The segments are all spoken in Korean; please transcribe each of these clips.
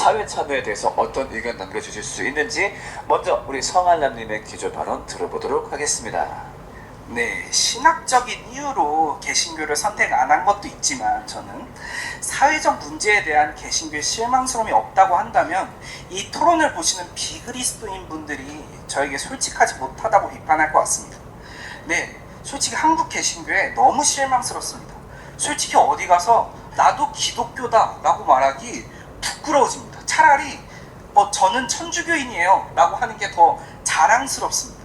사회 참여에 대해서 어떤 의견 남겨주실 수 있는지 먼저 우리 성한남님의 기조 발언 들어보도록 하겠습니다. 네, 신학적인 이유로 개신교를 선택 안 한 것도 있지만 저는 사회적 문제에 대한 개신교의 실망스러움이 없다고 한다면 이 토론을 보시는 비그리스도인 분들이 저에게 솔직하지 못하다고 비판할 것 같습니다. 네, 솔직히 한국 개신교에 너무 실망스럽습니다. 솔직히 어디 가서 나도 기독교다 라고 말하기 부끄러워집니다. 차라리 저는 천주교인이에요 라고 하는 게 더 자랑스럽습니다.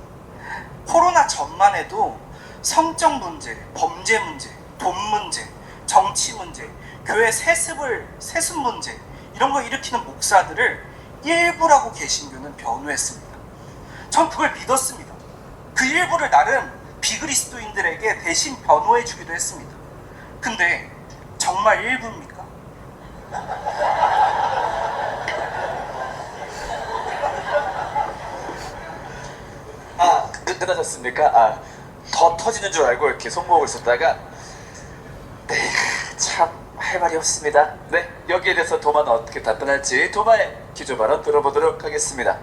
코로나 전만 해도 성적 문제, 범죄 문제, 돈 문제, 정치 문제, 교회 세습 문제 이런 거 일으키는 목사들을 일부라고 개신교는 변호했습니다. 전 그걸 믿었습니다. 그 일부를 나름 비그리스도인들에게 대신 변호해주기도 했습니다. 근데 정말 일부입니까? 끝나셨습니까? 더 터지는 줄 알고 이렇게 손목을 썼다가 네, 참 할 말이 없습니다. 네, 여기에 대해서 도마는 어떻게 답변할지 도마의 기조 발언 들어보도록 하겠습니다.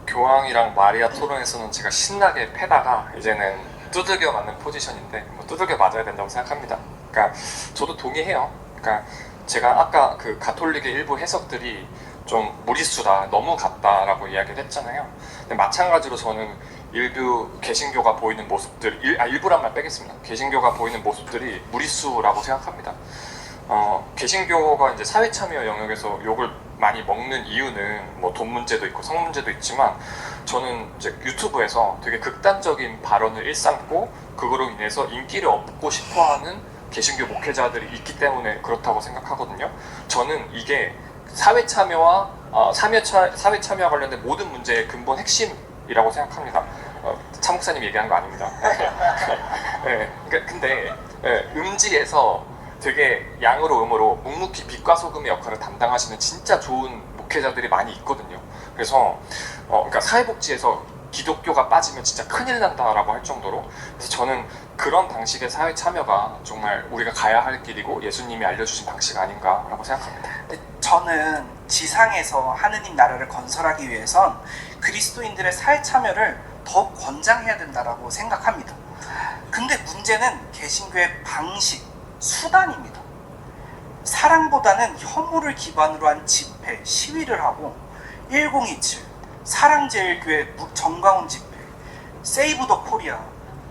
교황이랑 마리아 토론에서는 제가 신나게 패다가 이제는 두들겨 맞는 포지션인데 두들겨 맞아야 된다고 생각합니다. 그러니까 저도 동의해요. 그러니까 제가 아까 그 가톨릭의 일부 해석들이 좀 무리수다, 너무 같다라고 이야기를 했잖아요. 근데 마찬가지로 저는 일부 개신교가 보이는 모습들, 일부란 말 빼겠습니다. 개신교가 보이는 모습들이 무리수라고 생각합니다. 개신교가 이제 사회 참여 영역에서 욕을 많이 먹는 이유는 뭐 돈 문제도 있고 성 문제도 있지만 저는 이제 유튜브에서 되게 극단적인 발언을 일삼고 그거로 인해서 인기를 얻고 싶어하는 개신교 목회자들이 있기 때문에 그렇다고 생각하거든요. 저는 이게 사회 참여와 사회 참여와 관련된 모든 문제의 근본 핵심이라고 생각합니다. 차 목사님 얘기한 거 아닙니다. 네, 근데 음지에서 되게 양으로 음으로 묵묵히 빛과 소금의 역할을 담당하시는 진짜 좋은 목회자들이 많이 있거든요. 그래서 그러니까 사회복지에서 기독교가 빠지면 진짜 큰일 난다라고 할 정도로, 그래서 저는 그런 방식의 사회 참여가 정말 우리가 가야 할 길이고 예수님이 알려주신 방식 아닌가라고 생각합니다. 저는 지상에서 하느님 나라를 건설하기 위해선 그리스도인들의 사회 참여를 더 권장해야 된다고 생각합니다. 근데 문제는 개신교의 방식, 수단입니다. 사랑보다는 혐오를 기반으로 한 집회, 시위를 하고 1027, 사랑제일교회 정가운 집회, 세이브 더 코리아,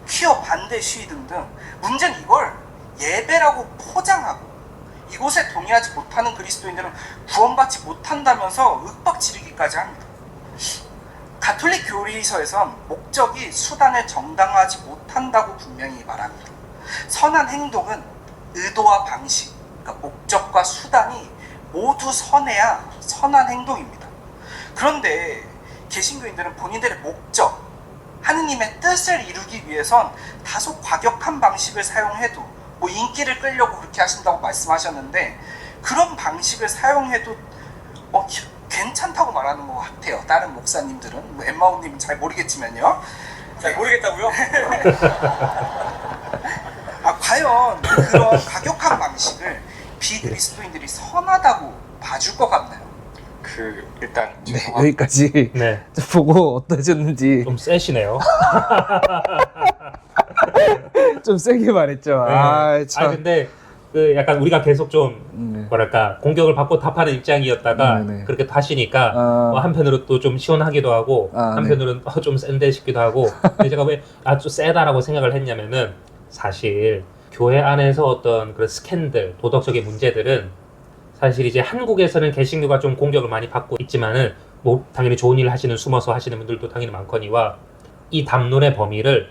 퀴어 반대 시위 등등, 문제는 이걸 예배라고 포장하고 이곳에 동의하지 못하는 그리스도인들은 구원받지 못한다면서 윽박 지르기까지 합니다. 가톨릭 교리서에선 목적이 수단을 정당화하지 못한다고 분명히 말합니다. 선한 행동은 의도와 방식, 그러니까 목적과 수단이 모두 선해야 선한 행동입니다. 그런데 개신교인들은 본인들의 목적, 하느님의 뜻을 이루기 위해선 다소 과격한 방식을 사용해도 인기를 끌려고 그렇게 하신다고 말씀하셨는데 그런 방식을 사용해도 괜찮다고 말하는 것 같아요. 다른 목사님들은, 엠마오님은 잘 모르겠지만요. 잘 모르겠다고요? 과연 그런 과격한 방식을 비그리스도인들이 선하다고 봐줄 것 같나요? 일단 네, 여기까지 네. 보고 어떠셨는지 좀 세시네요. 좀 세게 말했죠. 네. 참. 근데 약간 우리가 계속 좀 뭐랄까 공격을 받고 답하는 입장이었다가 그렇게 하시니까 한편으로 또 좀 시원하기도 하고 한편으로는 좀 센데 싶기도 하고. 근데 제가 왜 좀 세다라고 생각을 했냐면은 사실 교회 안에서 어떤 그런 스캔들, 도덕적인 문제들은 사실 이제 한국에서는 개신교가 좀 공격을 많이 받고 있지만은 뭐 당연히 좋은 일을 하시는, 숨어서 하시는 분들도 당연히 많거니와 이 담론의 범위를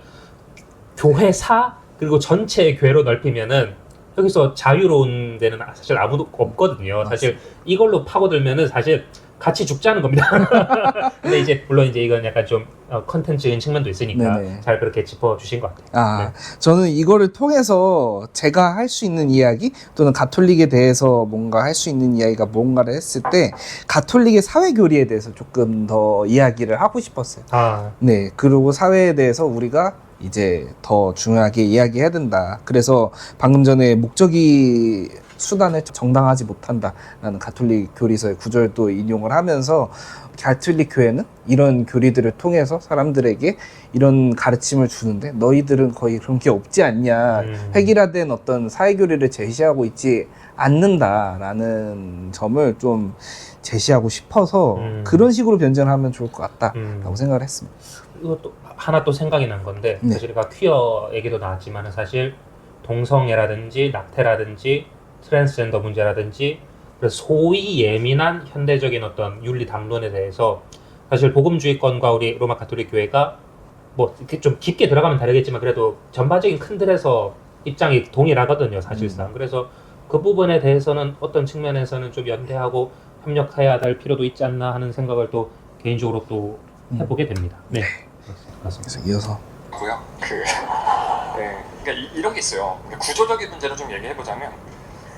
교회사 그리고 전체 교회로 넓히면은 여기서 자유로운 데는 사실 아무도 없거든요. 사실 이걸로 파고들면은 사실 같이 죽자는 겁니다. 근데 이제 물론 이제 이건 약간 좀 컨텐츠인 측면도 있으니까 네네. 잘 그렇게 짚어주신 것 같아요. 저는 이거를 통해서 제가 할 수 있는 이야기 또는 가톨릭에 대해서 뭔가 할 수 있는 이야기가 뭔가를 했을 때 가톨릭의 사회교리에 대해서 조금 더 이야기를 하고 싶었어요. 네, 그리고 사회에 대해서 우리가 이제 더 중요하게 이야기해야 된다. 그래서 방금 전에 목적이 수단을 정당하지 못한다라는 가톨릭 교리서의 구절도 인용을 하면서 가톨릭 교회는 이런 교리들을 통해서 사람들에게 이런 가르침을 주는데 너희들은 거의 그런 게 없지 않냐, 획일화된 어떤 사회교리를 제시하고 있지 않는다라는 점을 좀 제시하고 싶어서 그런 식으로 변전하면 좋을 것 같다라고 생각을 했습니다. 이것도 하나 또 생각이 난 건데 네. 사실 우리가 퀴어 얘기도 나왔지만 사실 동성애라든지 낙태라든지 트랜스젠더 문제라든지 그래서 소위 예민한 현대적인 어떤 윤리 담론에 대해서 사실 복음주의권과 우리 로마 가톨릭 교회가 뭐 이렇게 좀 깊게 들어가면 다르겠지만 그래도 전반적인 큰 틀에서 입장이 동일하거든요, 사실상. 그래서 그 부분에 대해서는 어떤 측면에서는 좀 연대하고 협력해야 될 필요도 있지 않나 하는 생각을 또 개인적으로 또 해보게 됩니다. 네, 그렇습니다. 그래서 이어서 고요. 네, 그러니까 이런 게 있어요. 그러니까 구조적인 문제를 좀 얘기해 보자면,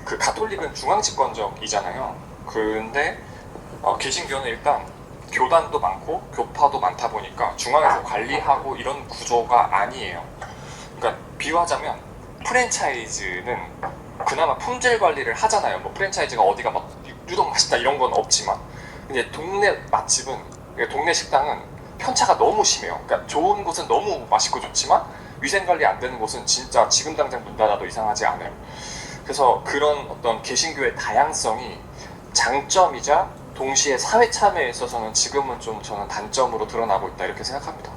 그 가톨릭은 중앙 집권적이잖아요. 근데 개신교는 일단 교단도 많고 교파도 많다 보니까 중앙에서 관리하고 이런 구조가 아니에요. 그러니까 비유하자면 프랜차이즈는 그나마 품질 관리를 하잖아요. 뭐 프랜차이즈가 어디가 막 유독 맛있다 이런 건 없지만, 근데 동네 맛집은, 그러니까 동네 식당은 편차가 너무 심해요. 그러니까 좋은 곳은 너무 맛있고 좋지만 위생 관리 안 되는 곳은 진짜 지금 당장 문 닫아도 이상하지 않아요. 그래서 그런 어떤 개신교의 다양성이 장점이자 동시에 사회 참여에 있어서는 지금은 좀 저는 단점으로 드러나고 있다 이렇게 생각합니다.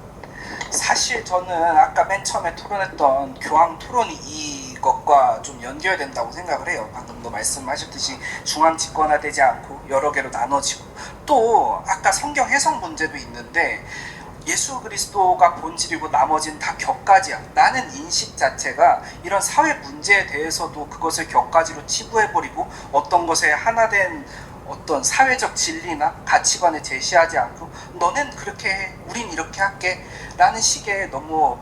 사실 저는 아까 맨 처음에 토론했던 교황 토론이 이것과 좀 연결된다고 생각을 해요. 방금도 말씀하셨듯이 중앙 집권화되지 않고 여러 개로 나눠지고, 또 아까 성경 해석 문제도 있는데 예수 그리스도가 본질이고 나머지는 다 격가지야 라는 인식 자체가 이런 사회 문제에 대해서도 그것을 격가지로 치부해버리고 어떤 것에 하나된 어떤 사회적 진리나 가치관을 제시하지 않고 너넨 그렇게 해, 우린 이렇게 할게 라는 식의 너무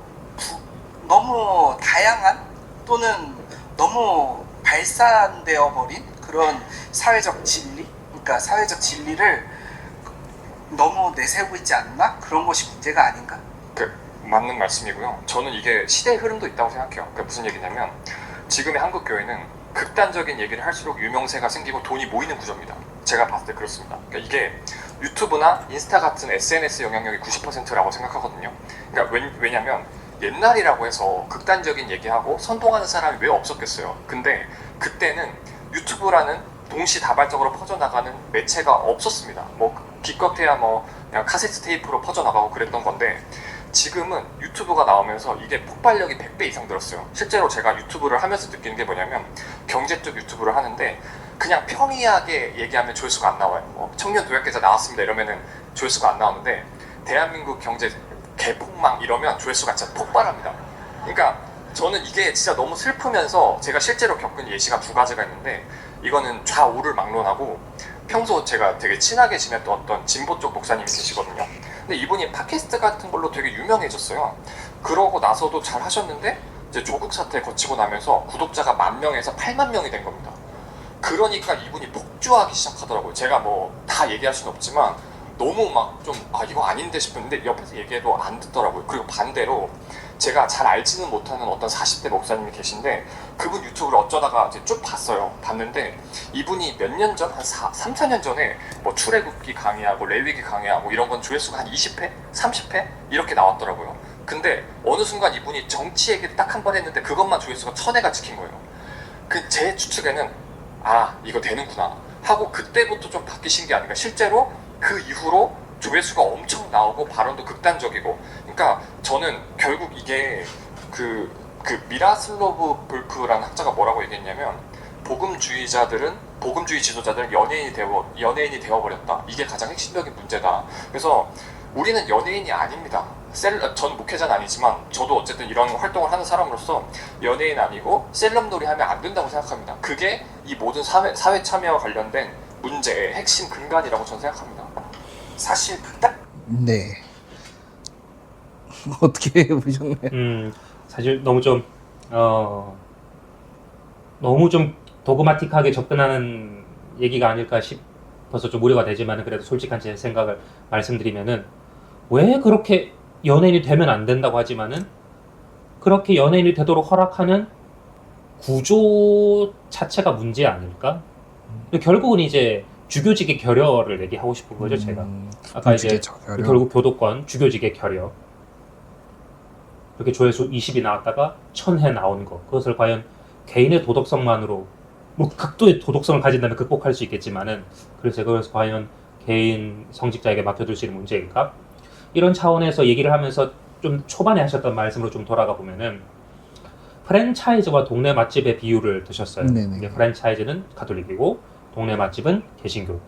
다양한 또는 너무 발산되어 버린 그런 사회적 진리, 그러니까 사회적 진리를 너무 내세우고 있지 않나? 그런 것이 문제가 아닌가? 맞는 말씀이고요. 저는 이게 시대의 흐름도 있다고 생각해요. 그러니까 무슨 얘기냐면, 지금의 한국 교회는 극단적인 얘기를 할수록 유명세가 생기고 돈이 모이는 구조입니다. 제가 봤을 때 그렇습니다. 그러니까 이게 유튜브나 인스타 같은 SNS 영향력이 90%라고 생각하거든요. 그러니까 왜냐면 옛날이라고 해서 극단적인 얘기하고 선동하는 사람이 왜 없었겠어요. 근데 그때는 유튜브라는 동시다발적으로 퍼져나가는 매체가 없었습니다. 뭐 기껏해야 뭐 그냥 카세트 테이프로 퍼져나가고 그랬던 건데, 지금은 유튜브가 나오면서 이게 폭발력이 100배 이상 늘었어요. 실제로 제가 유튜브를 하면서 느끼는 게 뭐냐면, 경제 쪽 유튜브를 하는데 그냥 평이하게 얘기하면 조회수가 안 나와요. 뭐 청년 도약계좌 나왔습니다 이러면은 조회수가 안 나오는데, 대한민국 경제 개폭망 이러면 조회수가 진짜 폭발합니다. 그러니까 저는 이게 진짜 너무 슬프면서, 제가 실제로 겪은 예시가 두 가지가 있는데, 이거는 좌우를 막론하고 평소 제가 되게 친하게 지냈던 어떤 진보 쪽 목사님이 계시거든요. 근데 이분이 팟캐스트 같은 걸로 되게 유명해졌어요. 그러고 나서도 잘 하셨는데 이제 조국 사태 거치고 나면서 구독자가 10,000명에서 80,000명이 된 겁니다. 그러니까 이분이 폭주하기 시작하더라고요. 제가 뭐 다 얘기할 수는 없지만 너무 막 좀 이거 아닌데 싶은데 옆에서 얘기해도 안 듣더라고요. 그리고 반대로 제가 잘 알지는 못하는 어떤 40대 목사님이 계신데, 그분 유튜브를 어쩌다가 이제 쭉 봤는데 이분이 몇 년 전, 한 3, 4년 전에 뭐 출애굽기 강의하고 레위기 강의하고 이런 건 조회수가 한 20회? 30회? 이렇게 나왔더라고요. 근데 어느 순간 이분이 정치 얘기를 딱 한 번 했는데 그것만 조회수가 1000회가 찍힌 거예요. 제 추측에는 이거 되는구나 하고 그때부터 좀 바뀌신 게 아닌가. 실제로 그 이후로 조회수가 엄청 나오고 발언도 극단적이고, 그러니까 저는 결국 이게 그 미라슬로브 볼프라는 학자가 뭐라고 얘기했냐면, 복음주의 지도자들은 연예인이 되어버렸다. 이게 가장 핵심적인 문제다. 그래서 우리는 연예인이 아닙니다. 전 목회자는 아니지만 저도 어쨌든 이런 활동을 하는 사람으로서 연예인 아니고 셀럽놀이 하면 안 된다고 생각합니다. 그게 이 모든 사회 참여와 관련된 문제의 핵심 근간이라고 저는 생각합니다. 사실 네. 어떻게 보셨나요? 사실 너무 좀 도그마틱하게 접근하는 얘기가 아닐까 싶어서 좀 우려가 되지만, 그래도 솔직한 제 생각을 말씀드리면은, 왜 그렇게 연예인이 되면 안 된다고 하지만은 그렇게 연예인이 되도록 허락하는 구조 자체가 문제 아닐까? 결국은 이제 주교직의 결여를 얘기하고 싶은 거죠, 제가. 아까 이제 결국 교도권, 주교직의 결여. 이렇게 조회수 20이 나왔다가 1000회 나온 거. 그것을 과연 개인의 도덕성만으로, 뭐 극도의 도덕성을 가진다면 극복할 수 있겠지만은, 그래서 과연 개인 성직자에게 맡겨둘 수 있는 문제일까? 이런 차원에서 얘기를 하면서 좀 초반에 하셨던 말씀으로 좀 돌아가 보면은, 프랜차이즈와 동네 맛집의 비유를 드셨어요. 근데 프랜차이즈는 가톨릭이고 동네 맛집은 개신교.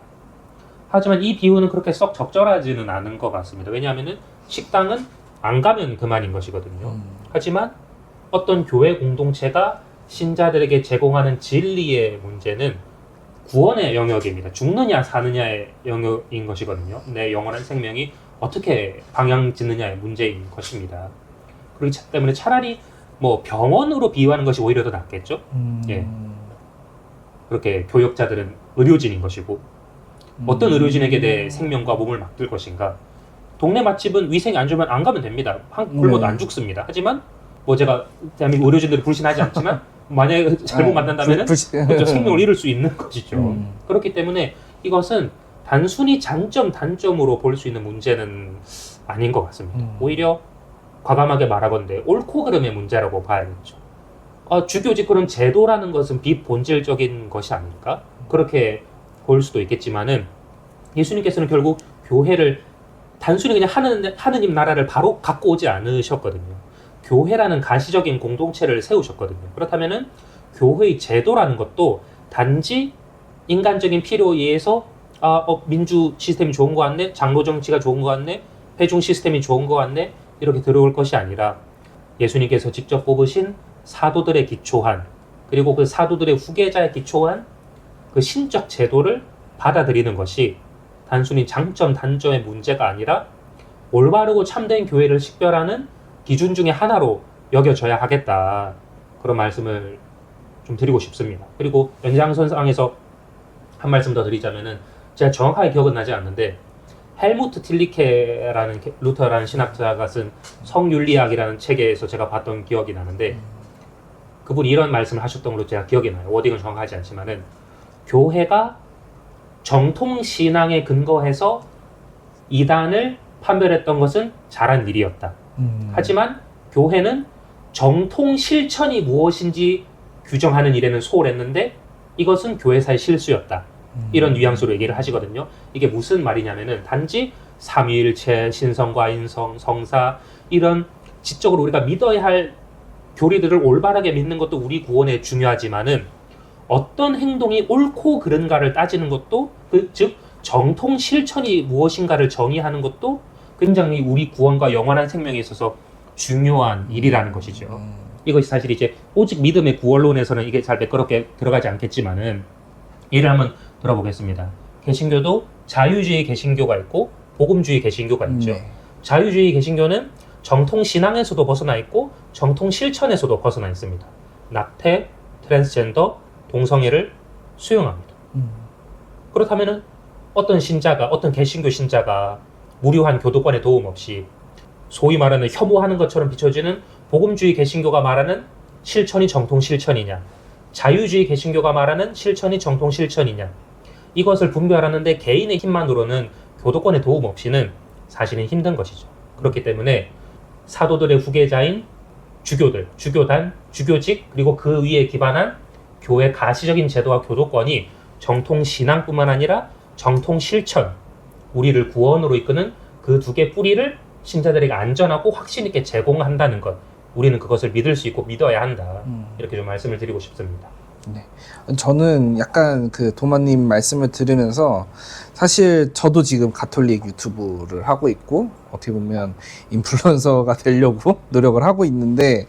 하지만 이 비유는 그렇게 썩 적절하지는 않은 것 같습니다. 왜냐하면은 식당은 안 가면 그만인 것이거든요. 하지만 어떤 교회 공동체가 신자들에게 제공하는 진리의 문제는 구원의 영역입니다. 죽느냐 사느냐의 영역인 것이거든요. 내 영원한 생명이 어떻게 방향 짓느냐의 문제인 것입니다. 그렇기 때문에 차라리 뭐 병원으로 비유하는 것이 오히려 더 낫겠죠. 예. 그렇게 교역자들은 의료진인 것이고 어떤 의료진에게 내 생명과 몸을 맡길 것인가. 동네 맛집은 위생이 안 좋으면 안 가면 됩니다. 굶어도 안 죽습니다. 하지만 뭐 제가 대한민국 의료진들을 불신하지 않지만 만약에 잘못 만난다면 생명을 잃을 수 있는 것이죠. 그렇기 때문에 이것은 단순히 장점 단점으로 볼 수 있는 문제는 아닌 것 같습니다. 오히려 과감하게 말하건대 옳고 그름의 문제라고 봐야겠죠. 주교직 그런 제도라는 것은 비본질적인 것이 아닐까? 그렇게 볼 수도 있겠지만은 예수님께서는 결국 교회를 단순히 그냥 하느님 나라를 바로 갖고 오지 않으셨거든요. 교회라는 가시적인 공동체를 세우셨거든요. 그렇다면은 교회의 제도라는 것도 단지 인간적인 필요에 의해서 민주 시스템이 좋은 것 같네, 장로 정치가 좋은 것 같네, 회중 시스템이 좋은 것 같네, 이렇게 들어올 것이 아니라 예수님께서 직접 뽑으신 사도들의 기초한, 그리고 그 사도들의 후계자의 기초한 그 신적 제도를 받아들이는 것이 단순히 장점 단점의 문제가 아니라 올바르고 참된 교회를 식별하는 기준 중에 하나로 여겨져야 하겠다. 그런 말씀을 좀 드리고 싶습니다. 그리고 연장선상에서 한 말씀 더 드리자면은, 제가 정확하게 기억은 나지 않는데 헬무트 틸리케라는 루터라는 신학자가 쓴 성윤리학이라는 책에서 제가 봤던 기억이 나는데, 그분이 이런 말씀을 하셨던 걸로 제가 기억이 나요. 워딩은 정확하지 않지만은, 교회가 정통 신앙에 근거해서 이단을 판별했던 것은 잘한 일이었다. 하지만 교회는 정통 실천이 무엇인지 규정하는 일에는 소홀했는데 이것은 교회사의 실수였다. 이런 뉘앙스로 얘기를 하시거든요. 이게 무슨 말이냐면은 단지 삼위일체, 신성과 인성, 성사, 이런 지적으로 우리가 믿어야 할 교리들을 올바르게 믿는 것도 우리 구원에 중요하지만은 어떤 행동이 옳고 그른가를 따지는 것도, 즉 정통 실천이 무엇인가를 정의하는 것도 굉장히 우리 구원과 영원한 생명에 있어서 중요한 일이라는 것이죠. 이것이 사실 이제 오직 믿음의 구원론에서는 이게 잘 매끄럽게 들어가지 않겠지만은 예를 한번 들어보겠습니다. 개신교도 자유주의 개신교가 있고 복음주의 개신교가 있죠. 자유주의 개신교는 정통 신앙에서도 벗어나 있고 정통 실천에서도 벗어나 있습니다. 낙태, 트랜스젠더, 동성애를 수용합니다. 그렇다면은 어떤 신자가, 어떤 개신교 신자가 무료한 교도권의 도움 없이 소위 말하는 혐오하는 것처럼 비춰지는 복음주의 개신교가 말하는 실천이 정통 실천이냐, 자유주의 개신교가 말하는 실천이 정통 실천이냐, 이것을 분별하는데 개인의 힘만으로는 교도권의 도움 없이는 사실은 힘든 것이죠. 그렇기 때문에 사도들의 후계자인 주교들, 주교단, 주교직, 그리고 그 위에 기반한 교회 가시적인 제도와 교도권이 정통 신앙뿐만 아니라 정통 실천, 우리를 구원으로 이끄는 그 두 개 뿌리를 신자들에게 안전하고 확신 있게 제공한다는 것, 우리는 그것을 믿을 수 있고 믿어야 한다. 이렇게 좀 말씀을 드리고 싶습니다. 네. 저는 약간 그 도마님 말씀을 들으면서 사실 저도 지금 가톨릭 유튜브를 하고 있고 어떻게 보면 인플루언서가 되려고 노력을 하고 있는데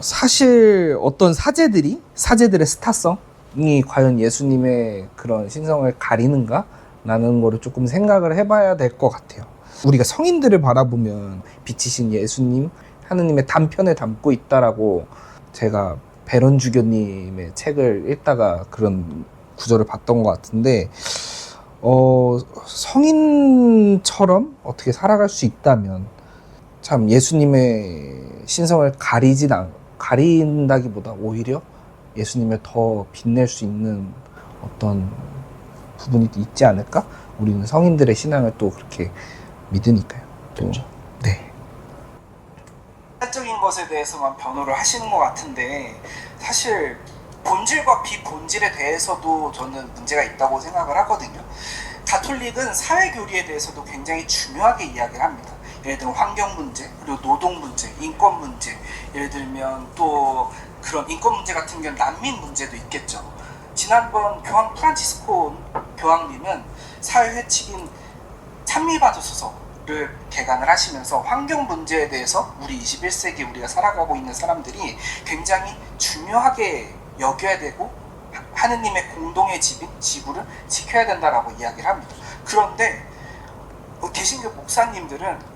사실 어떤 사제들의 스타성이 과연 예수님의 그런 신성을 가리는가? 라는 거를 조금 생각을 해봐야 될 것 같아요. 우리가 성인들을 바라보면 빛이신 예수님, 하느님의 단편을 담고 있다라고 제가 베런 주교님의 책을 읽다가 그런 구절을 봤던 것 같은데, 성인처럼 어떻게 살아갈 수 있다면 참 예수님의 신성을 가린다기보다 오히려 예수님을 더 빛낼 수 있는 어떤 부분이 있지 않을까? 우리는 성인들의 신앙을 또 그렇게 믿으니까요. 또. 네. 사적인 것에 대해서만 변호를 하시는 것 같은데 사실 본질과 비본질에 대해서도 저는 문제가 있다고 생각을 하거든요. 가톨릭은 사회교리에 대해서도 굉장히 중요하게 이야기를 합니다. 예를 들면 환경 문제, 그리고 노동 문제, 인권 문제, 예를 들면 또 그런 인권 문제 같은 경우는 난민 문제도 있겠죠. 지난번 교황 프란치스코 교황님은 사회회칙인 찬미받으소서를 개관을 하시면서 환경 문제에 대해서 우리 21세기 우리가 살아가고 있는 사람들이 굉장히 중요하게 여겨야 되고 하느님의 공동의 집인 지구를 지켜야 된다라고 이야기를 합니다. 그런데 개신교 목사님들은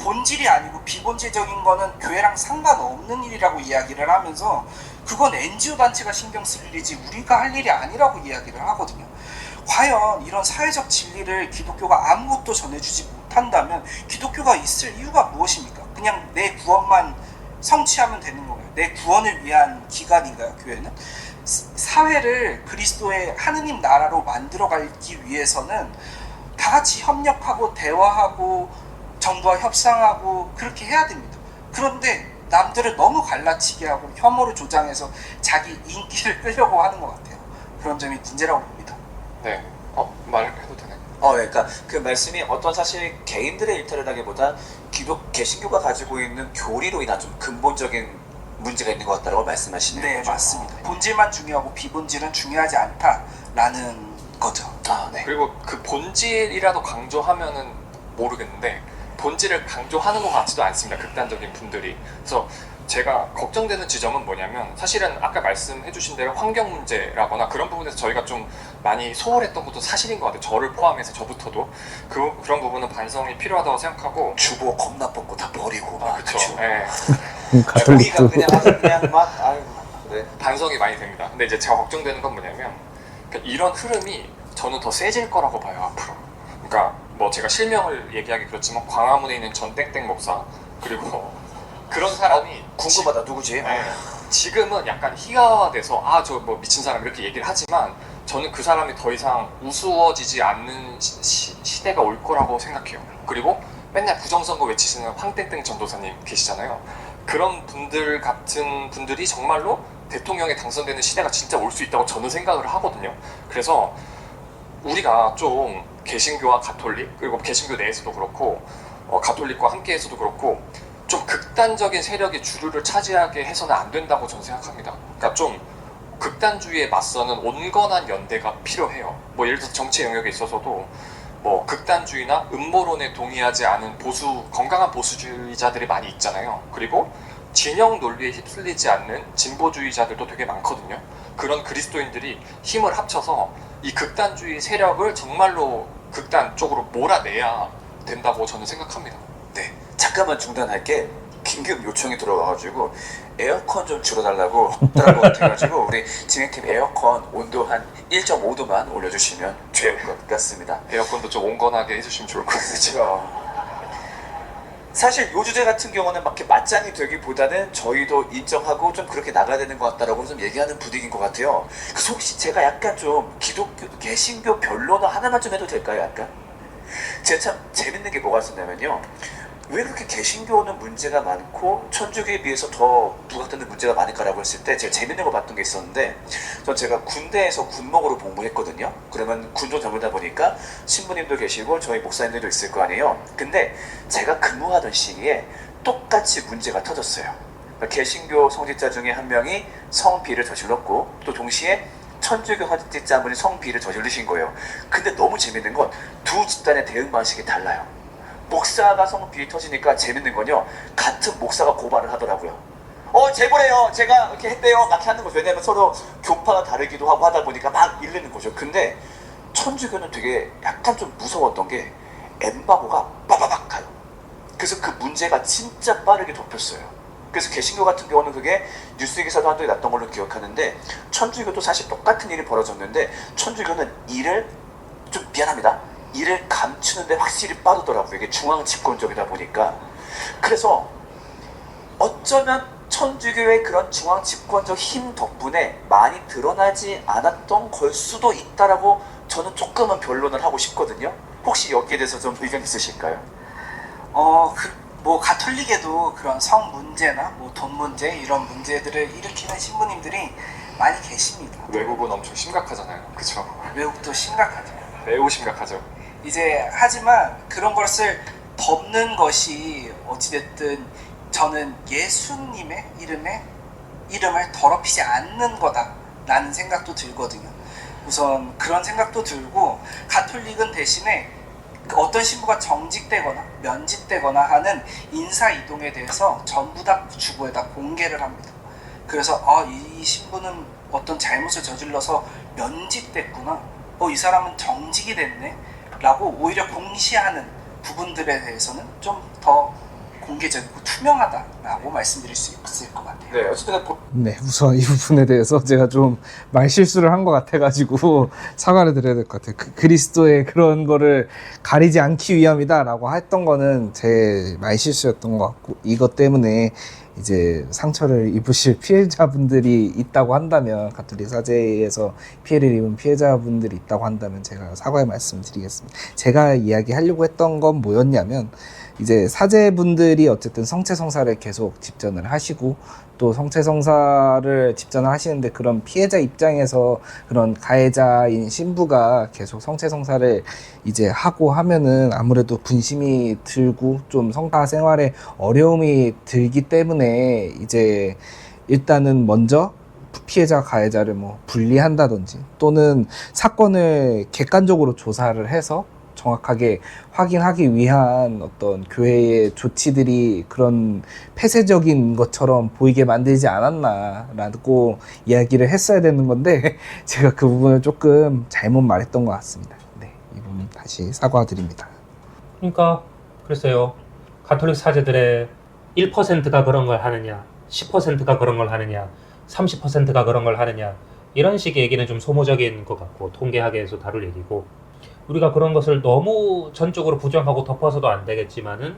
본질이 아니고 비본질적인 거는 교회랑 상관없는 일이라고 이야기를 하면서 그건 NGO 단체가 신경 쓸 일이지 우리가 할 일이 아니라고 이야기를 하거든요. 과연 이런 사회적 진리를 기독교가 아무것도 전해주지 못한다면 기독교가 있을 이유가 무엇입니까? 그냥 내 구원만 성취하면 되는 건가요? 내 구원을 위한 기관인가요, 교회는? 사회를 그리스도의 하느님 나라로 만들어가기 위해서는 다 같이 협력하고 대화하고 정부와 협상하고 그렇게 해야 됩니다. 그런데 남들을 너무 갈라치게 하고 혐오를 조장해서 자기 인기를 끌려고 하는 것 같아요. 그런 점이 문제라고 봅니다. 네. 말해도 되나요? 그러니까 그 말씀이 어떤 사실 개인들의 일탈이라기보다 개신교가 가지고 있는 교리로 인한 좀 근본적인 문제가 있는 것 같다고 말씀하시네요. 네, 거죠? 맞습니다. 본질만 중요하고 비본질은 중요하지 않다라는 거죠. 네. 그리고 그 본질이라도 강조하면은 모르겠는데 본질을 강조하는 것 같지도 않습니다. 극단적인 분들이. 그래서 제가 걱정되는 지점은 뭐냐면 사실은 아까 말씀해주신 대로 환경 문제라거나 그런 부분에서 저희가 좀 많이 소홀했던 것도 사실인 것 같아요. 저를 포함해서 저부터도 그런 부분은 반성이 필요하다고 생각하고 주보 겁나 뽑고 다 버리고 막 그쵸. 그쵸. 예. 가톨릭도 그냥 막 아유 네. 반성이 많이 됩니다. 근데 이제 제가 걱정되는 건 뭐냐면 그러니까 이런 흐름이 저는 더 세질 거라고 봐요 앞으로. 그러니까 뭐 제가 실명을 얘기하기 그렇지만 광화문에 있는 전땡땡 목사 그리고 그런 사람이 궁금하다 누구지? 지금은 약간 희화화돼서 저 뭐 미친 사람 이렇게 얘기를 하지만 저는 그 사람이 더 이상 우스워지지 않는 시대가 올 거라고 생각해요. 그리고 맨날 부정선거 외치시는 황땡땡 전도사님 계시잖아요. 그런 분들 같은 분들이 정말로 대통령에 당선되는 시대가 진짜 올 수 있다고 저는 생각을 하거든요. 그래서 우리가 좀 개신교와 가톨릭 그리고 개신교 내에서도 그렇고 가톨릭과 함께해서도 그렇고 좀 극단적인 세력이 주류를 차지하게 해서는 안 된다고 저는 생각합니다. 그러니까 좀 극단주의에 맞서는 온건한 연대가 필요해요. 뭐 예를 들어서 정치 영역에 있어서도 뭐 극단주의나 음모론에 동의하지 않은 건강한 보수주의자들이 많이 있잖아요. 그리고 진영 논리에 휩쓸리지 않는 진보주의자들도 되게 많거든요. 그런 그리스도인들이 힘을 합쳐서 이 극단주의 세력을 정말로 극단 쪽으로 몰아내야 된다고 저는 생각합니다. 네. 잠깐만 중단할게. 긴급 요청이 들어와가지고 에어컨 좀 줄여달라고 것 같아가지고 우리 진행팀 에어컨 온도 한 1.5도만 올려주시면 좋을 것 같습니다. 에어컨도 좀 온건하게 해주시면 좋을 것 같아요. 그렇죠. 사실 요 주제 같은 경우는 막 이렇게 맞짱이 되기보다는 저희도 인정하고 좀 그렇게 나가야 되는 것 같다라고 좀 얘기하는 분위기인 것 같아요. 그래서 혹시 제가 약간 좀 기독교, 개신교 변론을 하나만 좀 해도 될까요? 약간? 제가 참 재밌는 게 뭐가 있었냐면요. 왜 그렇게 개신교는 문제가 많고 천주교에 비해서 더 부각되는 문제가 많을까라고 했을 때 제가 재밌는 거 봤던 게 있었는데 전 제가 군대에서 군목으로 복무했거든요. 그러면 군종 전문이다 보니까 신부님도 계시고 저희 목사님들도 있을 거 아니에요. 근데 제가 근무하던 시기에 똑같이 문제가 터졌어요. 그러니까 개신교 성직자 중에 한 명이 성비를 저질렀고 또 동시에 천주교 성직자분이 성비를 저지르신 거예요. 근데 너무 재밌는 건 두 집단의 대응 방식이 달라요. 목사가 성비위 터지니까 재밌는 건요. 같은 목사가 고발을 하더라고요. 제보래요. 제가 이렇게 했대요. 막 하는 거죠. 왜냐면 서로 교파가 다르기도 하고 하다 보니까 막 이르는 거죠. 근데 천주교는 되게 약간 좀 무서웠던 게 엠바고가 빠바박 가요. 그래서 그 문제가 진짜 빠르게 덮였어요. 그래서 개신교 같은 경우는 그게 뉴스 기사도 한동에 났던 걸로 기억하는데 천주교도 사실 똑같은 일이 벌어졌는데 천주교는 일을 좀 미안합니다. 일을 감추는데 확실히 빠르더라고요. 이게 중앙 집권적이다 보니까. 그래서 어쩌면 천주교의 그런 중앙 집권적 힘 덕분에 많이 드러나지 않았던 걸 수도 있다라고 저는 조금은 변론을 하고 싶거든요. 혹시 여기에 대해서 좀 의견 있으실까요? 뭐 가톨릭에도 그런 성 문제나 뭐 돈 문제 이런 문제들을 일으키는 신부님들이 많이 계십니다. 외국은 엄청 심각하잖아요. 그쵸? 외국도 심각하죠. 매우 심각하죠. 이제 하지만 그런 것을 덮는 것이 어찌됐든 저는 예수님의 이름을 더럽히지 않는 거다라는 생각도 들거든요. 우선 그런 생각도 들고 가톨릭은 대신에 어떤 신부가 정직되거나 면직되거나 하는 인사 이동에 대해서 전부 다 주보에다 공개를 합니다. 그래서 이 신부는 어떤 잘못을 저질러서 면직됐구나, 이 사람은 정직이 됐네 라고 오히려 공시하는 부분들에 대해서는 좀 더 공개적이고 투명하다라고 말씀드릴 수 있을 것 같아요. 네, 어쨌든 네, 우선 이 부분에 대해서 제가 좀 말실수를 한 것 같아가지고 사과를 드려야 될 것 같아요. 그리스도의 그런 거를 가리지 않기 위함이다라고 했던 거는 제 말실수였던 것 같고, 이것 때문에 이제 상처를 입으실 피해자분들이 있다고 한다면, 가톨릭 사제에서 피해를 입은 피해자분들이 있다고 한다면 제가 사과의 말씀 드리겠습니다. 제가 이야기하려고 했던 건 뭐였냐면, 이제 사제분들이 어쨌든 성체성사를 계속 집전을 하시고, 또 성체성사를 집전을 하시는데 그런 피해자 입장에서 그런 가해자인 신부가 계속 성체성사를 이제 하고 하면은 아무래도 분심이 들고 좀 성사 생활에 어려움이 들기 때문에 이제 일단은 먼저 피해자 가해자를 뭐 분리한다든지, 또는 사건을 객관적으로 조사를 해서 정확하게 확인하기 위한 어떤 교회의 조치들이 그런 폐쇄적인 것처럼 보이게 만들지 않았나라고 이야기를 했어야 되는 건데, 제가 그 부분을 조금 잘못 말했던 것 같습니다. 네, 이 부분 다시 사과드립니다. 그러니까 글쎄요, 가톨릭 사제들의 1%가 그런 걸 하느냐, 10%가 그런 걸 하느냐, 30%가 그런 걸 하느냐, 이런 식의 얘기는 좀 소모적인 것 같고 통계학에서 다룰 얘기고, 우리가 그런 것을 너무 전적으로 부정하고 덮어서도 안 되겠지만은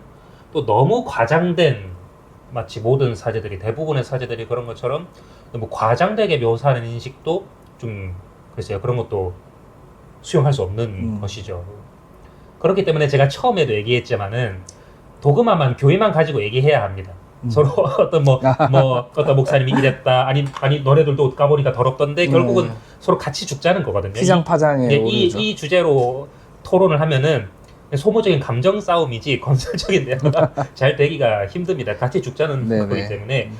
또 너무 과장된, 마치 모든 사제들이, 대부분의 사제들이 그런 것처럼 너무 과장되게 묘사하는 인식도 좀 글쎄요, 그런 것도 수용할 수 없는 것이죠. 그렇기 때문에 제가 처음에도 얘기했지만은 도그마만 교회만 가지고 얘기해야 합니다. 서로 어떤 어떤 목사님이 이랬다, 아니 너네들도 까보니까 더럽던데, 결국은 서로 같이 죽자는 거거든요. 피장파장에 오르죠. 이 주제로 토론을 하면은 소모적인 감정 싸움이지 건설적인 대화가 잘 되기가 힘듭니다. 같이 죽자는 거기 때문에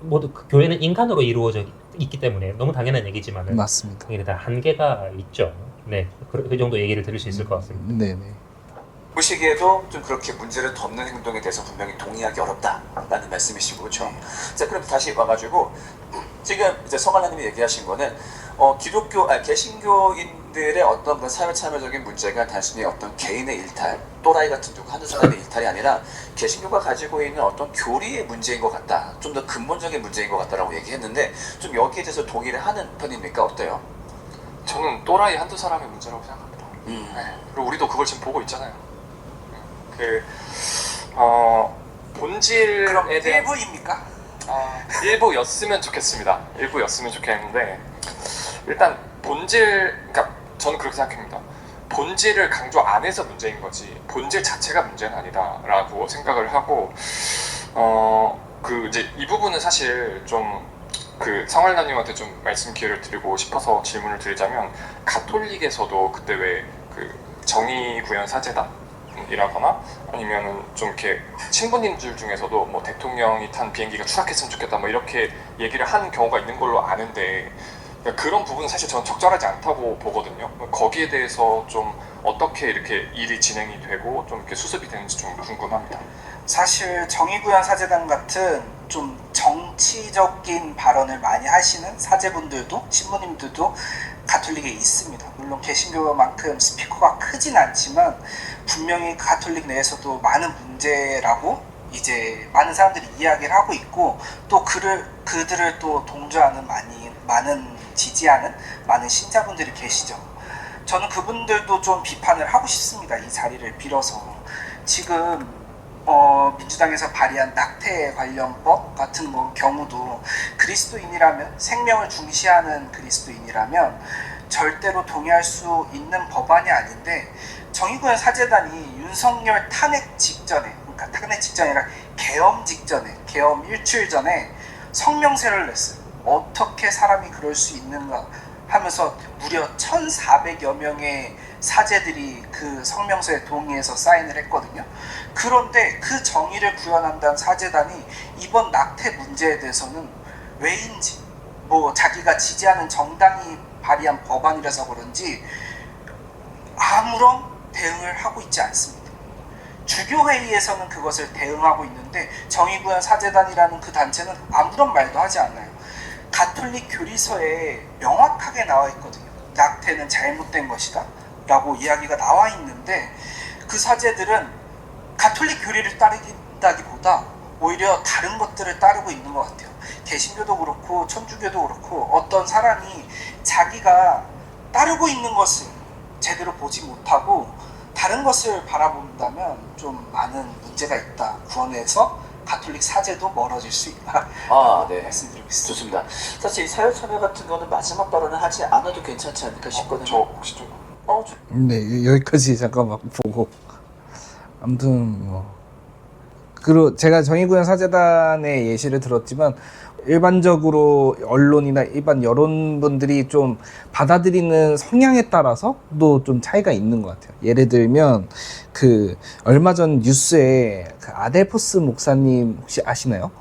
모두 교회는 인간으로 이루어져 있기 때문에 너무 당연한 얘기지만은 맞습니다. 거기에 다 한계가 있죠. 네, 그 정도 얘기를 드릴 수 있을 것 같습니다. 네네. 보시기에도 좀 그렇게 문제를 덮는 행동에 대해서 분명히 동의하기 어렵다라는 말씀이시고, 그렇죠? 자, 그럼 다시 와가지고 지금 이제 성하나님이 얘기하신 거는 개신교인들의 어떤 그런 사회 참여적인 문제가 단순히 어떤 개인의 일탈, 또라이 같은 누구 한두 사람의 일탈이 아니라 개신교가 가지고 있는 어떤 교리의 문제인 것 같다, 좀 더 근본적인 문제인 것 같다라고 얘기했는데, 좀 여기에 대해서 동의를 하는 편입니까? 어때요? 저는 또라이 한두 사람의 문제라고 생각합니다. 네. 그리고 우리도 그걸 지금 보고 있잖아요. 본질에 그럼 대한 일부입니까? 일부였으면 좋겠습니다. 일부였으면 좋겠는데, 일단 그러니까 저는 그렇게 생각합니다. 본질을 강조 안 해서 문제인 거지 본질 자체가 문제는 아니다라고 생각을 하고, 이제 이 부분은 사실 좀 성할나님한테 좀 말씀 기회를 드리고 싶어서 질문을 드리자면, 가톨릭에서도 그때 왜 정의 구현 사제다 이라거나 아니면은 좀 이렇게 신부님들 중에서도 뭐 대통령이 탄 비행기가 추락했으면 좋겠다 뭐 이렇게 얘기를 하는 경우가 있는 걸로 아는데, 그런 부분은 사실 저는 적절하지 않다고 보거든요. 거기에 대해서 좀 어떻게 이렇게 일이 진행이 되고 좀 이렇게 수습이 되는지 좀 궁금합니다. 사실 정의구현 사제단 같은 좀 정치적인 발언을 많이 하시는 사제분들도 신부님들도 가톨릭에 있습니다. 물론 개신교만큼 스피커가 크진 않지만 분명히 가톨릭 내에서도 많은 문제라고 이제 많은 사람들이 이야기를 하고 있고, 또 그들을 또 동조하는 많은 지지하는 많은 신자분들이 계시죠. 저는 그분들도 좀 비판을 하고 싶습니다. 이 자리를 빌어서 지금 민주당에서 발의한 낙태 관련법 같은 경우도 그리스도인이라면, 생명을 중시하는 그리스도인이라면 절대로 동의할 수 있는 법안이 아닌데, 정의구현 사재단이 윤석열 탄핵 직전에, 그러니까 탄핵 직전이 아니라 계엄 직전에, 계엄 일주일 전에 성명서를 냈어요. 어떻게 사람이 그럴 수 있는가 하면서 무려 1,400여 명의 사제들이 그 성명서에 동의해서 사인을 했거든요. 그런데 그 정의를 구현한다는 사제단이 이번 낙태 문제에 대해서는 왜인지, 뭐 자기가 지지하는 정당이 발의한 법안이라서 그런지 아무런 대응을 하고 있지 않습니다. 주교회의에서는 그것을 대응하고 있는데 정의구현 사제단이라는 그 단체는 아무런 말도 하지 않아요. 가톨릭 교리서에 명확하게 나와 있거든요. 낙태는 잘못된 것이다 라고 이야기가 나와 있는데, 그 사제들은 가톨릭 교리를 따르기보다 오히려 다른 것들을 따르고 있는 것 같아요. 개신교도 그렇고 천주교도 그렇고 어떤 사람이 자기가 따르고 있는 것을 제대로 보지 못하고 다른 것을 바라본다면 좀 많은 문제가 있다. 구원에서 가톨릭 사제도 멀어질 수 있다. 네. 말씀드리고 있습니다. 좋습니다. 사실 이 사회 참여 같은 거는 마지막 발언을 하지 않아도 괜찮지 않을까 싶거든요. 저 혹시 좀 네, 여기까지 잠깐만 보고. 아무튼 그리고 제가 정의구현 사재단의 예시를 들었지만 일반적으로 언론이나 일반 여론분들이 좀 받아들이는 성향에 따라서도 좀 차이가 있는 것 같아요. 예를 들면 그 얼마 전 뉴스에 그 아델포스 목사님 혹시 아시나요?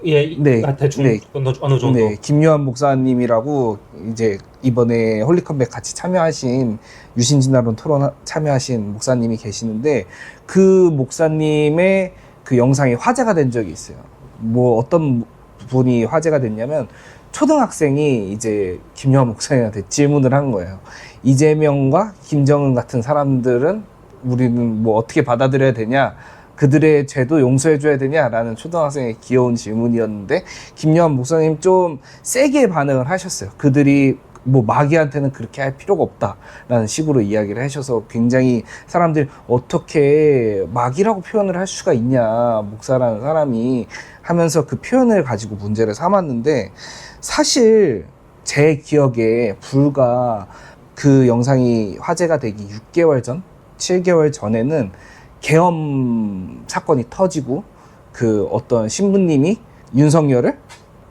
예, 네, 대충 네. 어느 정도. 네, 김요한 목사님이라고 이제 이번에 홀리컴백 같이 참여하신 유신진화론 토론 참여하신 목사님이 계시는데, 그 목사님의 그 영상이 화제가 된 적이 있어요. 뭐 어떤 분이 화제가 됐냐면 초등학생이 이제 김요한 목사님한테 질문을 한 거예요. 이재명과 김정은 같은 사람들은 우리는 뭐 어떻게 받아들여야 되냐, 그들의 죄도 용서해줘야 되냐라는 초등학생의 귀여운 질문이었는데, 김요한 목사님 좀 세게 반응을 하셨어요. 그들이 뭐 마귀한테는 그렇게 할 필요가 없다라는 식으로 이야기를 하셔서 굉장히 사람들이 어떻게 마귀라고 표현을 할 수가 있냐, 목사라는 사람이 하면서 그 표현을 가지고 문제를 삼았는데, 사실 제 기억에 불과 그 영상이 화제가 되기 6개월 전, 7개월 전에는 계엄 사건이 터지고 그 어떤 신부님이 윤석열을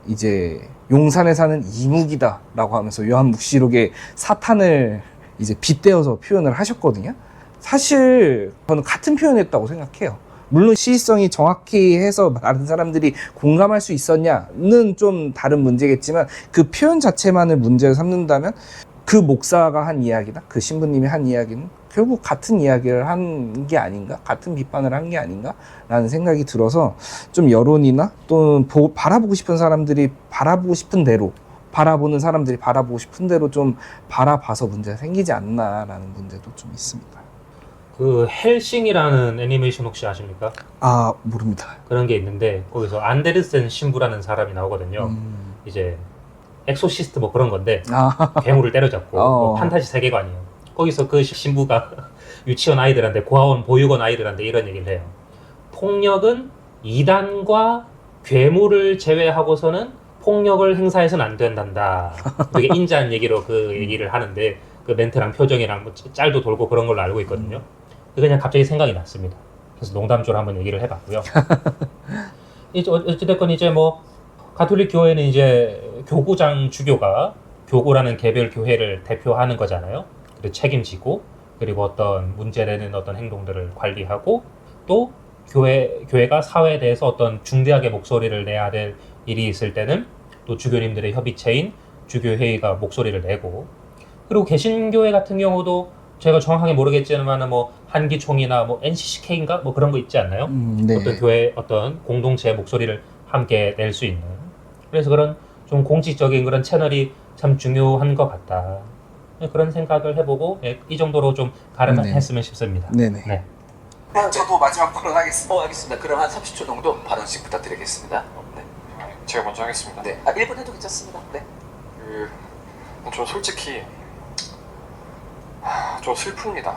이제 용산에 사는 이묵이다라고 하면서 요한묵시록에 사탄을 이제 빗대어서 표현을 하셨거든요. 사실 저는 같은 표현이었다고 생각해요. 물론 시의성이 정확히 해서 다른 사람들이 공감할 수 있었냐는 좀 다른 문제겠지만, 그 표현 자체만을 문제를 삼는다면 그 목사가 한 이야기나 그 신부님이 한 이야기는 결국 같은 이야기를 한 게 아닌가, 같은 비판을 한 게 아닌가 라는 생각이 들어서, 좀 여론이나 또는 바라보고 싶은 사람들이 바라보고 싶은 대로, 바라보는 사람들이 바라보고 싶은 대로 좀 바라봐서 문제가 생기지 않나 라는 문제도 좀 있습니다. 그 헬싱이라는 애니메이션 혹시 아십니까? 모릅니다. 그런 게 있는데 거기서 안데르센 신부라는 사람이 나오거든요. 이제 엑소시스트 뭐 그런 건데 괴물을 때려잡고 뭐 판타지 세계관이에요. 거기서 그 신부가 유치원 아이들한테, 고아원 보육원 아이들한테 이런 얘기를 해요. 폭력은 이단과 괴물을 제외하고서는 폭력을 행사해서는 안 된단다. 되게 인자한 얘기로 그 얘기를 하는데, 그 멘트랑 표정이랑 뭐 짤도 돌고 그런 걸로 알고 있거든요. 그냥 갑자기 생각이 났습니다. 그래서 농담조로 한번 얘기를 해봤고요. 이제 어찌됐건 이제 뭐 가톨릭 교회는 이제 교구장 주교가 교구라는 개별 교회를 대표하는 거잖아요. 그리고 책임지고, 그리고 어떤 문제되는 어떤 행동들을 관리하고, 또 교회가 사회에 대해서 어떤 중대하게 목소리를 내야 될 일이 있을 때는 또 주교님들의 협의체인 주교회의가 목소리를 내고, 그리고 개신교회 같은 경우도 제가 정확하게 모르겠지만 뭐 한기총이나 뭐 NCCK인가 뭐 그런 거 있지 않나요? 네. 어떤 교회 어떤 공동체의 목소리를 함께 낼 수 있는, 그래서 그런 좀 공식적인 그런 채널이 참 중요한 것 같다. 그런 생각을 해보고 이 정도로 좀 가름했으면 싶습니다. 네네. 네. 저도 마지막 발언하겠습니다. 알겠습니다. 그럼 한 30초 정도 발언씩 부탁드리겠습니다. 네. 제가 먼저 하겠습니다. 네. 1분 해도 괜찮습니다. 네. 저 솔직히 좀 슬픕니다.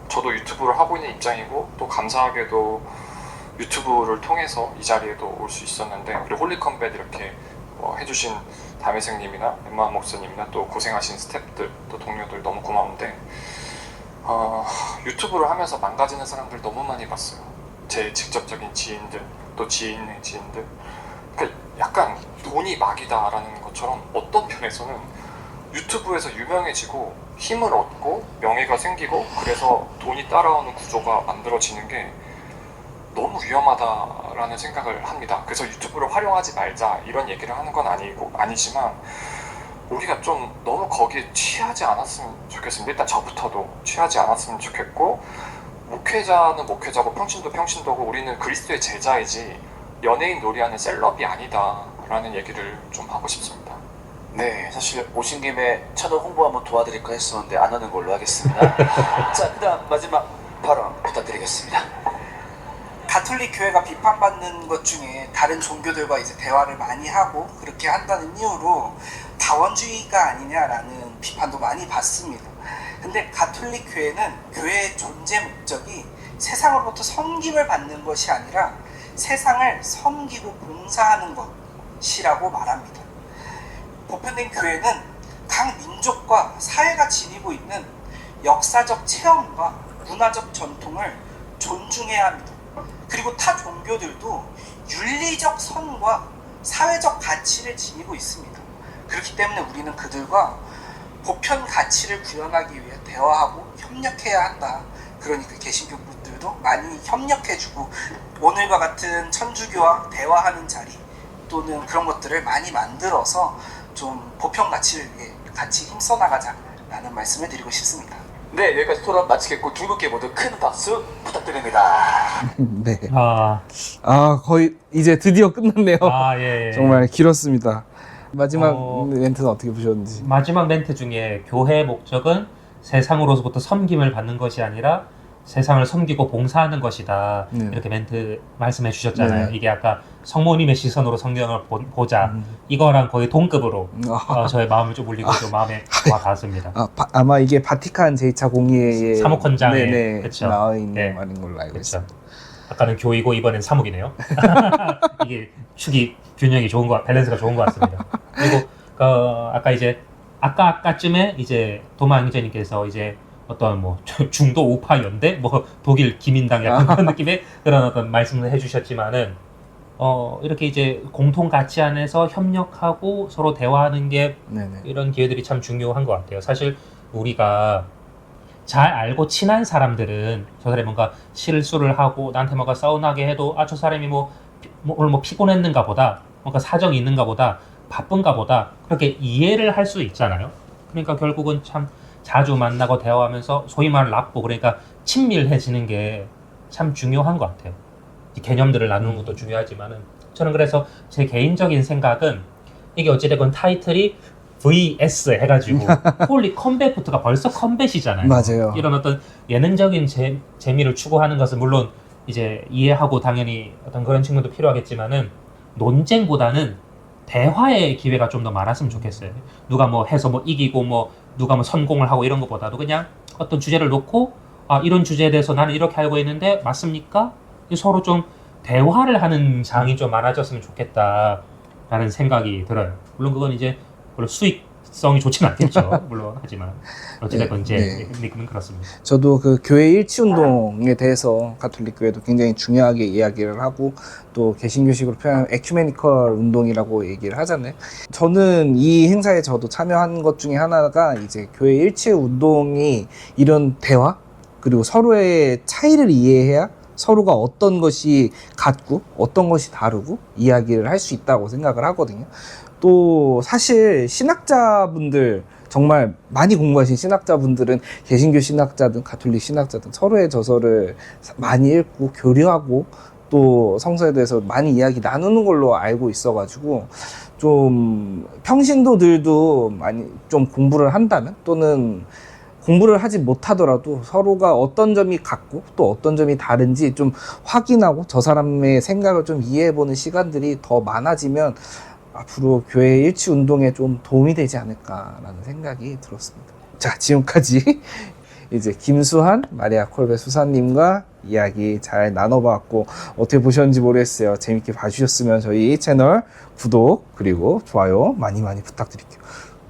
저도 유튜브를 하고 있는 입장이고 또 감사하게도 유튜브를 통해서 이 자리에도 올 수 있었는데 그리고 홀리컴뱃 이렇게 해주신 담회생님이나 엠마 목사님이나 또 고생하신 스태프들 또 동료들 너무 고마운데 유튜브를 하면서 망가지는 사람들 너무 많이 봤어요. 제 직접적인 지인들 또 지인의 지인들 그러니까 약간 돈이 막이다라는 것처럼 어떤 편에서는 유튜브에서 유명해지고 힘을 얻고 명예가 생기고 그래서 돈이 따라오는 구조가 만들어지는 게 너무 위험하다라는 생각을 합니다. 그래서 유튜브를 활용하지 말자 이런 얘기를 하는 건 아니지만 우리가 좀 너무 거기에 취하지 않았으면 좋겠습니다. 일단 저부터도 취하지 않았으면 좋겠고 목회자는 목회자고 평신도 평신도고 우리는 그리스도의 제자이지 연예인 놀이하는 셀럽이 아니다라는 얘기를 좀 하고 싶습니다. 네, 사실 오신 김에 채널 홍보 한번 도와드릴까 했었는데 안 하는 걸로 하겠습니다. 자, 그다음 마지막 발언 부탁드리겠습니다. 가톨릭 교회가 비판받는 것 중에 다른 종교들과 이제 대화를 많이 하고 그렇게 한다는 이유로 다원주의가 아니냐라는 비판도 많이 받습니다. 근데 가톨릭 교회는 교회의 존재 목적이 세상으로부터 섬김을 받는 것이 아니라 세상을 섬기고 봉사하는 것이라고 말합니다. 보편된 교회는 각 민족과 사회가 지니고 있는 역사적 체험과 문화적 전통을 존중해야 합니다. 그리고 타 종교들도 윤리적 선과 사회적 가치를 지니고 있습니다. 그렇기 때문에 우리는 그들과 보편 가치를 구현하기 위해 대화하고 협력해야 한다. 그러니까 개신교 분들도 많이 협력해주고 오늘과 같은 천주교와 대화하는 자리 또는 그런 것들을 많이 만들어서 좀 보편 가치를 위해 같이 힘써 나가자라는 말씀을 드리고 싶습니다. 네, 여기까지 토론 마치겠고 두 분께 모두 큰 박수 부탁드립니다. 네. 아, 거의 이제 드디어 끝났네요. 예. 정말 길었습니다. 마지막 어, 멘트는 어떻게 보셨는지. 마지막 멘트 중에 교회의 목적은 세상으로부터 섬김을 받는 것이 아니라 세상을 섬기고 봉사하는 것이다. 네. 이렇게 멘트 말씀해 주셨잖아요. 네. 이게 아까 성모님의 시선으로 성경을 보자. 이거랑 거의 동급으로 저의 마음을 좀 울리고 좀 마음에 와 닿았습니다. 아마 이게 바티칸 제2차 공의회의 사무권장에 나와 있는 네. 말인 걸로 알고 그쵸. 있습니다. 아까는 교이고 이번엔 사묵이네요. 이게 축이 균형이 좋은 거, 밸런스가 좋은 것 같습니다. 그리고 아까 이제 아까쯤에 이제 도마 형제님께서 이제 어떤 뭐 중도 우파 연대, 뭐 독일 기민당 약간 그런 느낌의 그런 어떤 말씀을 해주셨지만은 이렇게 이제 공통 가치 안에서 협력하고 서로 대화하는 게 네네. 이런 기회들이 참 중요한 것 같아요. 사실 우리가 잘 알고 친한 사람들은 저 사람이 뭔가 실수를 하고 나한테 뭔가 서운하게 해도 저 사람이 오늘 뭐 피곤했는가 보다 뭔가 사정이 있는가 보다 바쁜가 보다 그렇게 이해를 할 수 있잖아요. 그러니까 결국은 참 자주 만나고 대화하면서 소위 말하는 랍보 그러니까 친밀해지는 게 참 중요한 것 같아요. 이 개념들을 나누는 것도 중요하지만은 저는 그래서 제 개인적인 생각은 이게 어찌됐건 타이틀이 VS 해가지고 홀리 컴뱃부터가 벌써 컴뱃이잖아요. 맞아요. 이런 어떤 예능적인 재미를 추구하는 것은 물론 이제 이해하고 당연히 어떤 그런 측면도 필요하겠지만은 논쟁보다는 대화의 기회가 좀 더 많았으면 좋겠어요. 누가 뭐 해서 뭐 이기고 뭐 누가 뭐 성공을 하고 이런 것보다도 그냥 어떤 주제를 놓고 이런 주제에 대해서 나는 이렇게 알고 있는데 맞습니까? 서로 좀 대화를 하는 장이 좀 많아졌으면 좋겠다라는 생각이 들어요. 물론 그건 이제 물론 수익성이 좋지는 않겠죠. 물론 하지만 어찌됐건 제 느낌은 그렇습니다. 저도 그 교회 일치 운동에 대해서 가톨릭 교회도 굉장히 중요하게 이야기를 하고 또 개신교식으로 표현하면 에큐메니컬 운동이라고 얘기를 하잖아요. 저는 이 행사에 저도 참여한 것 중에 하나가 이제 교회 일치 운동이 이런 대화 그리고 서로의 차이를 이해해야 서로가 어떤 것이 같고 어떤 것이 다르고 이야기를 할 수 있다고 생각을 하거든요. 또 사실 신학자분들 정말 많이 공부하신 신학자분들은 개신교 신학자든 가톨릭 신학자든 서로의 저서를 많이 읽고 교류하고 또 성서에 대해서 많이 이야기 나누는 걸로 알고 있어가지고 좀 평신도들도 많이 좀 공부를 한다면 또는 공부를 하지 못하더라도 서로가 어떤 점이 같고 또 어떤 점이 다른지 좀 확인하고 저 사람의 생각을 좀 이해해보는 시간들이 더 많아지면 앞으로 교회 일치 운동에 좀 도움이 되지 않을까라는 생각이 들었습니다. 자, 지금까지 이제 김수한 마리아 콜베 수사님과 이야기 잘 나눠봤고 어떻게 보셨는지 모르겠어요. 재밌게 봐주셨으면 저희 채널 구독 그리고 좋아요 많이 부탁드릴게요.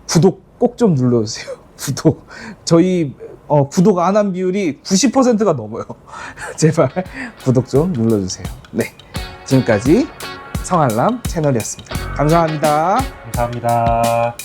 구독 꼭 좀 눌러주세요. 구독. 저희 구독 안 한 비율이 90%가 넘어요. 제발 구독 좀 눌러주세요. 네, 지금까지 성알람 채널이었습니다. 감사합니다. 감사합니다.